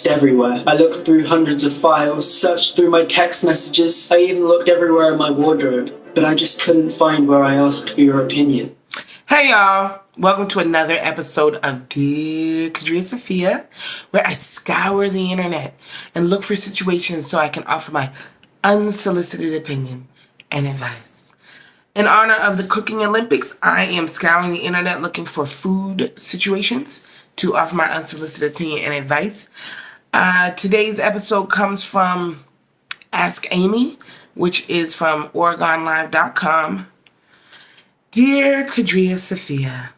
Everywhere. I looked through hundreds of files, searched through my text messages, I even looked everywhere in my wardrobe, but I just couldn't find where I asked for your opinion. Hey y'all, welcome to another episode of Dear Qadriyyah Safiyyah, where I scour the internet and look for situations so I can offer my unsolicited opinion and advice. In honor of the Cooking Olympics, I am scouring the internet looking for food situations to offer my unsolicited opinion and advice. Today's episode comes from Ask Amy, which is from OregonLive.com. Dear Qadriyyah Safiyyah,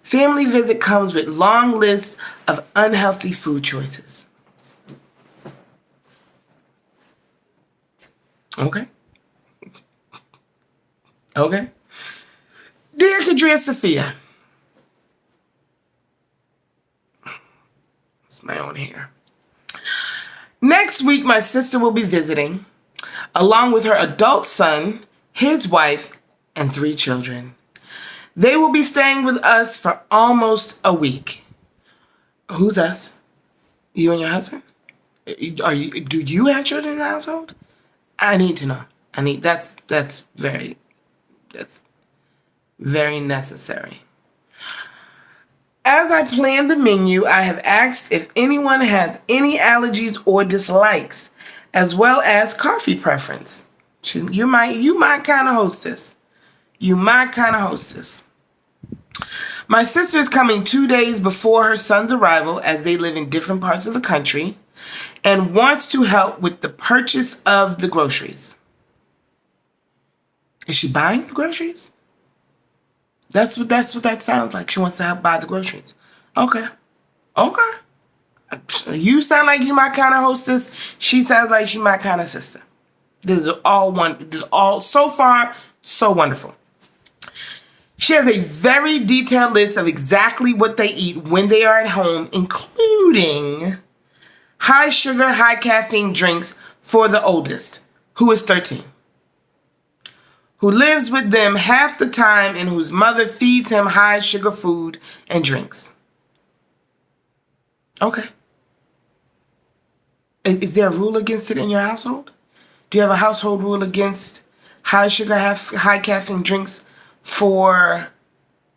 family visit comes with long list of unhealthy food choices. Okay. Dear Qadriyyah Safiyyah, it's my own hair. Next week, my sister will be visiting, along with her adult son, his wife, and 3 children. They will be staying with us for almost a week. Who's us? You and your husband? Do you have children in the household? I need to know. That's very necessary. As I plan the menu, I have asked if anyone has any allergies or dislikes, as well as coffee preference. You might kind of host this. My sister is coming 2 days before her son's arrival, as they live in different parts of the country, and wants to help with the purchase of the groceries. Is she buying the groceries? That's what that sounds like. She wants to help buy the groceries. Okay. You sound like you my kind of hostess. She sounds like she my kind of sister. This is all so far so wonderful. She has a very detailed list of exactly what they eat when they are at home, including high sugar, high caffeine drinks for the oldest, who is 13, who lives with them half the time and whose mother feeds him high sugar food and drinks. Okay. Is there a rule against it in your household? Do you have a household rule against high sugar, high caffeine drinks for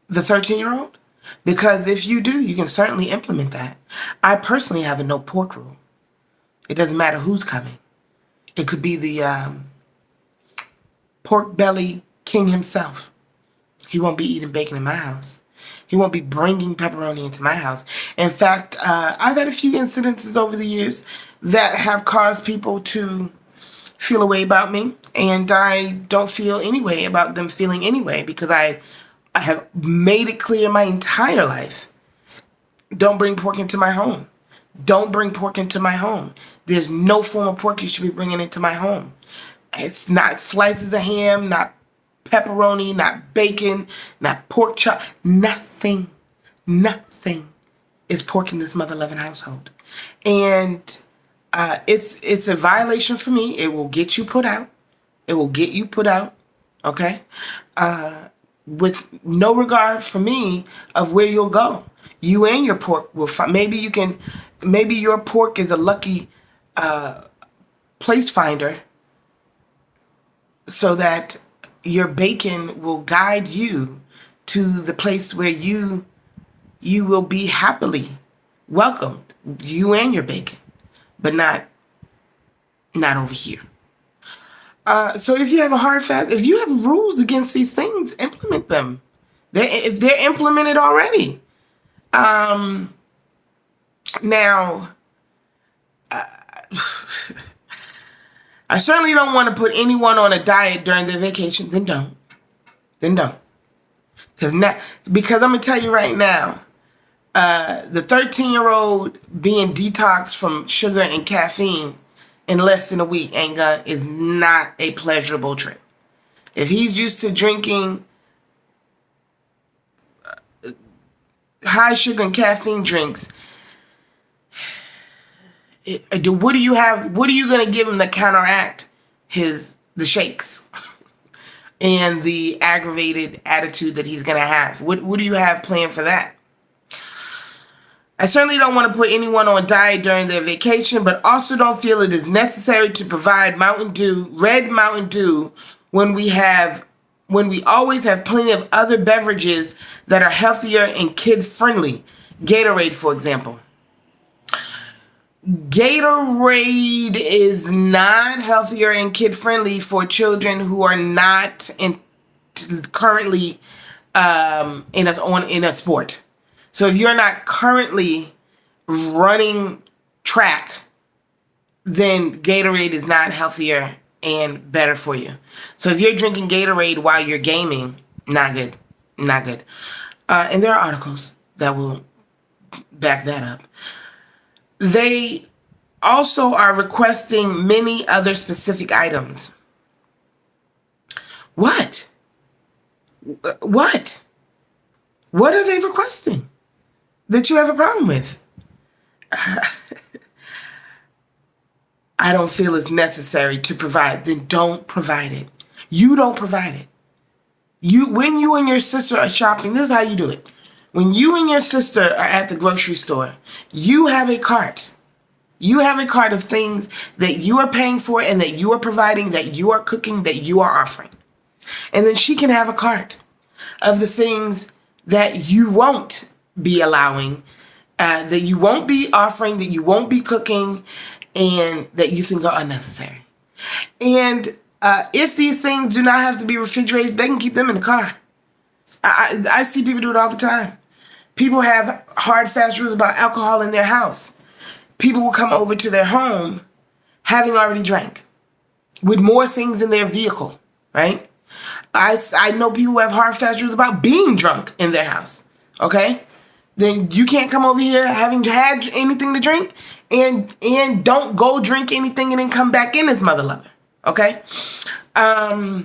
the 13-year-old? Because if you do, you can certainly implement that. I personally have a no pork rule. It doesn't matter who's coming. It could be the pork belly king himself. He won't be eating bacon in my house. He won't be bringing pepperoni into my house. In fact, I've had a few incidences over the years that have caused people to feel a way about me, and I don't feel any way about them feeling any way, because I have made it clear my entire life. Don't bring pork into my home. Don't bring pork into my home. There's no form of pork you should be bringing into my home. It's not slices of ham, not pepperoni, not bacon, not pork chop. Nothing is pork in this mother-loving household. And it's a violation for me. It will get you put out. Okay? With no regard for me of where you'll go. You and your pork will find. Maybe your pork is a lucky place finder, so that your bacon will guide you to the place where you will be happily welcomed, you and your bacon, but not over here. So if you have a hard fast, if you have rules against these things, implement them. If they're implemented already. Now, I certainly don't want to put anyone on a diet during their vacation. Then don't. Because I'm going to tell you right now, the 13-year-old being detoxed from sugar and caffeine in less than a week is not a pleasurable trip. If he's used to drinking high sugar and caffeine drinks, what are you going to give him to counteract the shakes and the aggravated attitude that he's going to have? What do you have planned for that? I certainly don't want to put anyone on diet during their vacation, but also don't feel it is necessary to provide Mountain Dew, red Mountain Dew, when we always have plenty of other beverages that are healthier and kid-friendly. Gatorade, for example. Gatorade is not healthier and kid-friendly for children who are not currently in a sport. So if you're not currently running track, then Gatorade is not healthier and better for you. So if you're drinking Gatorade while you're gaming, not good. Not good. And there are articles that will back that up. They also are requesting many other specific items. What? What? What are they requesting that you have a problem with? I don't feel it's necessary to provide. Then don't provide it. You don't provide it. When you and your sister are shopping, this is how you do it. When you and your sister are at the grocery store, you have a cart. You have a cart of things that you are paying for and that you are providing, that you are cooking, that you are offering. And then she can have a cart of the things that you won't be allowing, that you won't be offering, that you won't be cooking, and that you think are unnecessary. And if these things do not have to be refrigerated, they can keep them in the car. I see people do it all the time. People have hard, fast rules about alcohol in their house. People will come over to their home having already drank with more things in their vehicle, right? I know people who have hard, fast rules about being drunk in their house, okay? Then you can't come over here having had anything to drink and don't go drink anything and then come back in as mother lover, okay? I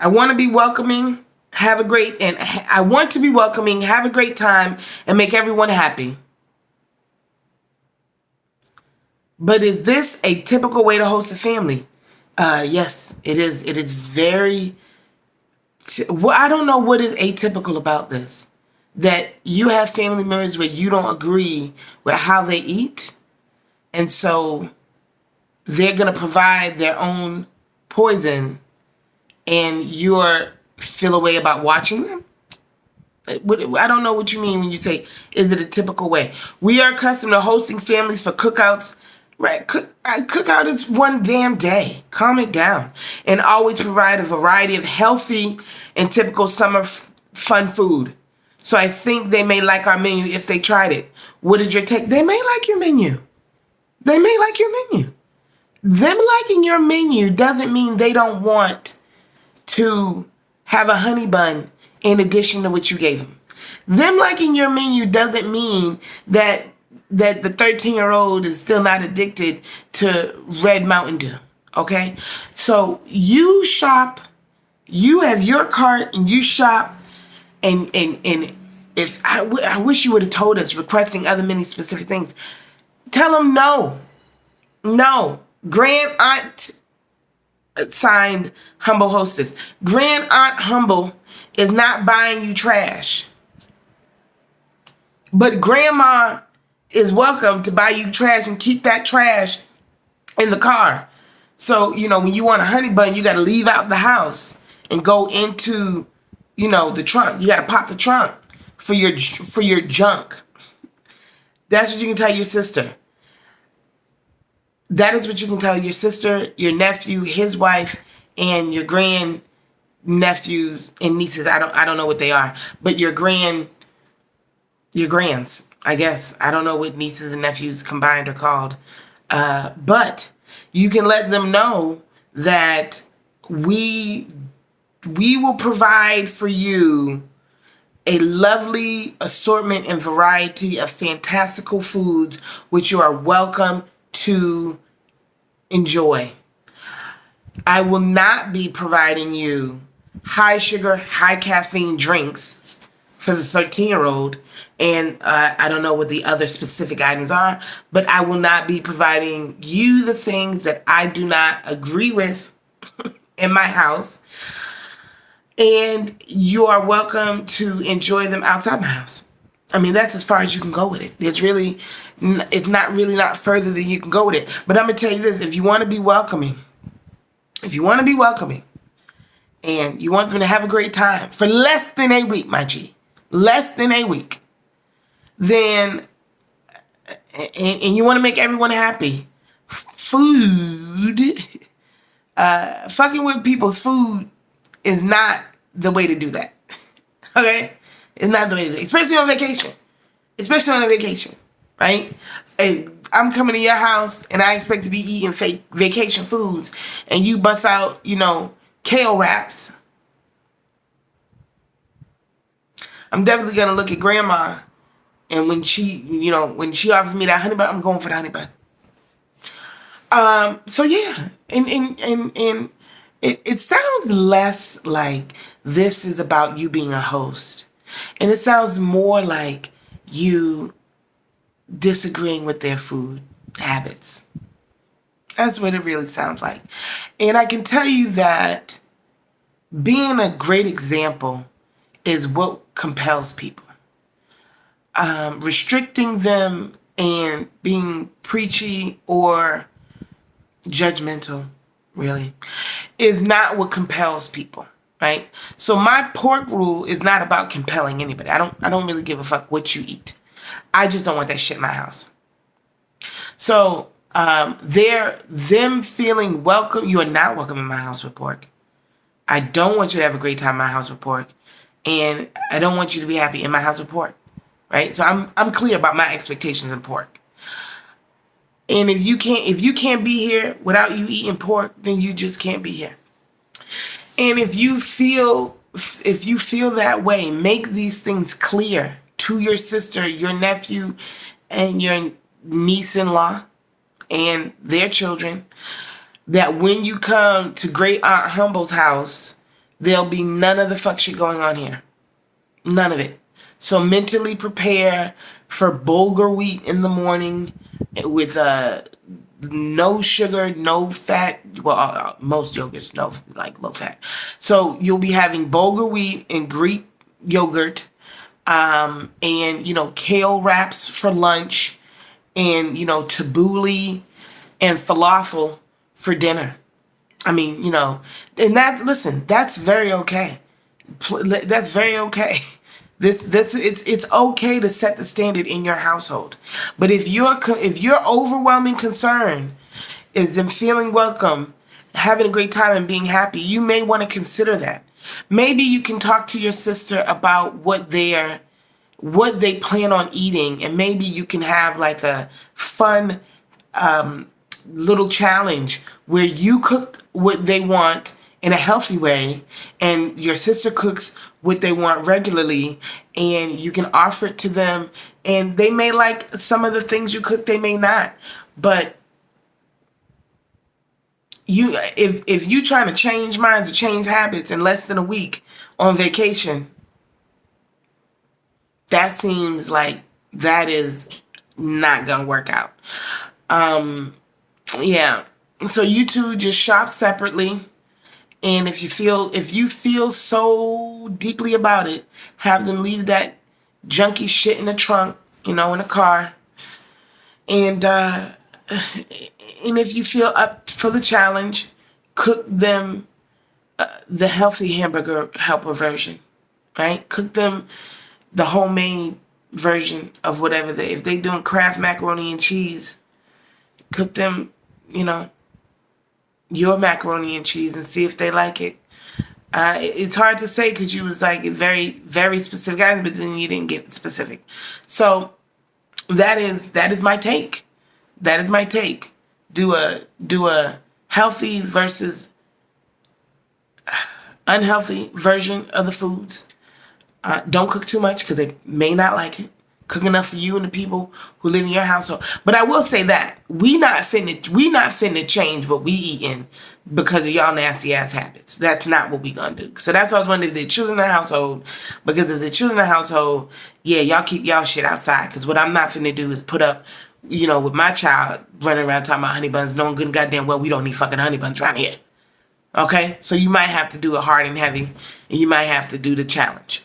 want to be welcoming. I want to be welcoming, have a great time, and make everyone happy. But is this a typical way to host a family? Yes, it is. It is very... I don't know what is atypical about this. That you have family members where you don't agree with how they eat, and so they're going to provide their own poison, and you're feel a way about watching them? I don't know what you mean when you say, is it a typical way? We are accustomed to hosting families for cookouts. Right? Cookout is one damn day. Calm it down. And always provide a variety of healthy and typical summer fun food. So I think they may like our menu if they tried it. What is your take? They may like your menu. They may like your menu. Them liking your menu doesn't mean they don't want to have a honey bun in addition to what you gave them. Them liking your menu doesn't mean that the 13-year-old is still not addicted to red Mountain Dew. Okay? So you shop, you have your cart and you shop, and if I wish you would have told us requesting other many specific things. Tell them no. No. Grand Aunt signed Humble Hostess. Grand Aunt Humble is not buying you trash. But Grandma is welcome to buy you trash and keep that trash in the car. So, when you want a honey bun, you got to leave out the house and go into, the trunk. You got to pop the trunk for your junk. That's what you can tell your sister. That is what you can tell your sister, your nephew, his wife, and your grand nephews and nieces. I don't know what they are, but your grands, I guess. I don't know what nieces and nephews combined are called. But you can let them know that we will provide for you a lovely assortment and variety of fantastical foods which you are welcome to enjoy. I will not be providing you high sugar, high caffeine drinks for the 13-year-old. And I don't know what the other specific items are, but I will not be providing you the things that I do not agree with in my house. And you are welcome to enjoy them outside my house. I mean, that's as far as you can go with it. It's not really not further than you can go with it. But I'm going to tell you this. If you want to be welcoming, and you want them to have a great time for less than a week, my G, less than a week, then, and you want to make everyone happy, food, fucking with people's food is not the way to do that. Okay? It's not the way to do it. Especially on vacation. Right? I'm coming to your house and I expect to be eating fake vacation foods and you bust out, kale wraps. I'm definitely going to look at grandma, and when she offers me that honey bun, I'm going for the honey bun. So yeah, and it sounds less like this is about you being a host, and it sounds more like you disagreeing with their food habits. That's what it really sounds like. And I can tell you that being a great example is what compels people. Restricting them and being preachy or judgmental, really, is not what compels people, right? So my pork rule is not about compelling anybody. I don't really give a fuck what you eat. I just don't want that shit in my house. So them feeling welcome. You are not welcome in my house with pork. I don't want you to have a great time in my house with pork, and I don't want you to be happy in my house with pork, right? So I'm clear about my expectations of pork. And if you can't be here without you eating pork, then you just can't be here. And if you feel that way, make these things clear to your sister, your nephew, and your niece-in-law and their children, that when you come to Great Aunt Humble's house, there'll be none of the fuck shit going on here. None of it. So mentally prepare for bulgur wheat in the morning with no sugar, no fat. Well, most yogurts, no, like low fat. So you'll be having bulgur wheat and Greek yogurt, and kale wraps for lunch, and tabbouleh and falafel for dinner. I mean, and that's very okay. That's very okay. It's okay to set the standard in your household. But if your overwhelming concern is them feeling welcome, having a great time, and being happy, you may want to consider that. Maybe you can talk to your sister about what they plan on eating, and maybe you can have like a fun little challenge where you cook what they want in a healthy way, and your sister cooks what they want regularly, and you can offer it to them, and they may like some of the things you cook, they may not. But if you trying to change minds or change habits in less than a week on vacation, that seems like that is not gonna work out. Yeah. So you two just shop separately. And if you feel so deeply about it, have them leave that junky shit in the trunk, in the car. And if you feel up for the challenge, cook them the healthy hamburger helper version, right? Cook them the homemade version of whatever if they doing Kraft macaroni and cheese, cook them, your macaroni and cheese, and see if they like it. It's hard to say because you was like very, very specific guys, but then you didn't get specific. So that is my take. That is my take. Do a healthy versus unhealthy version of the foods. Don't cook too much because they may not like it. Cook enough for you and the people who live in your household. But I will say that we not finna change what we eating because of y'all nasty ass habits. That's not what we gonna do. So that's why I was wondering if they're children in the household. Because if they're children in the household, yeah, y'all keep y'all shit outside. Because what I'm not finna do is put up, with my child running around talking about honey buns, knowing good and goddamn well we don't need fucking honey buns around here. Okay? So you might have to do it hard and heavy, and you might have to do the challenge.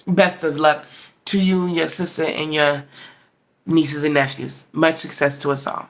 Best of luck to you, your sister, and your nieces and nephews. Much success to us all.